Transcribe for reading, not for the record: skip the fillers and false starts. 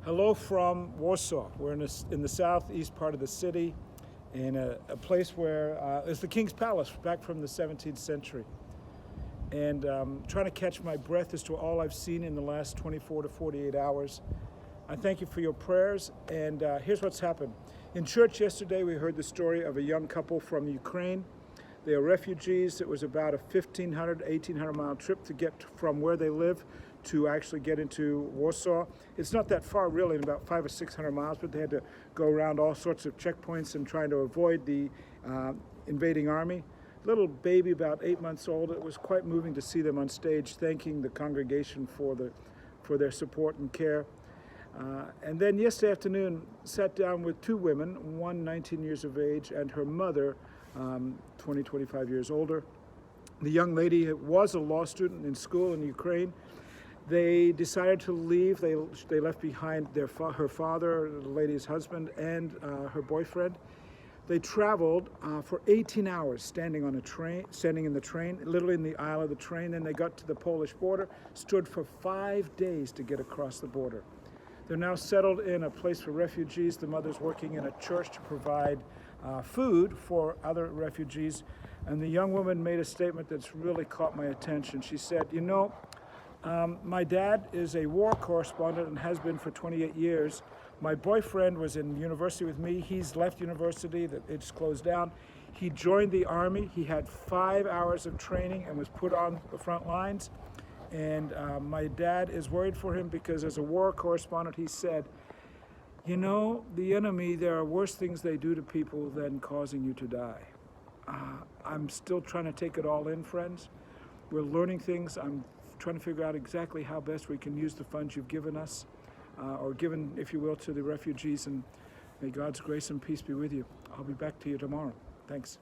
Hello from Warsaw. We're in the southeast part of the city, in a place where is the King's Palace, back from the 17th century. And trying to catch my breath as to all I've seen in the last 24 to 48 hours. I thank you for your prayers, and here's what's happened. In church yesterday, we heard the story of a young couple from Ukraine. They are refugees. It was about a 1,500, 1,800 mile trip to get from where they live to actually get into Warsaw. It's not that far really, about 500 or 600 miles, but they had to go around all sorts of checkpoints and trying to avoid the invading army. Little baby, about 8 months old. It was quite moving to see them on stage thanking the congregation for their support and care. And then yesterday afternoon, sat down with two women, one 19 years of age and her mother, 20, 25 years older. The young lady was a law student in school in Ukraine. They decided to leave. They left behind her father, the lady's husband, and her boyfriend. They traveled for 18 hours standing in the train, literally in the aisle of the train. Then they got to the Polish border, stood for 5 days to get across the border. They're now settled in a place for refugees. The mother's working in a church to provide food for other refugees. And the young woman made a statement that's really caught my attention. She said, you know, my dad is a war correspondent and has been for 28 years. My boyfriend was in university with me. He's left university, it's closed down. He joined the army. He had 5 hours of training and was put on the front lines. And my dad is worried for him because as a war correspondent, he said, you know, the enemy, there are worse things they do to people than causing you to die. I'm still trying to take it all in, friends. We're learning things. I'm trying to figure out exactly how best we can use the funds you've given us, or given, if you will, to the refugees, and may God's grace and peace be with you. I'll be back to you tomorrow. Thanks.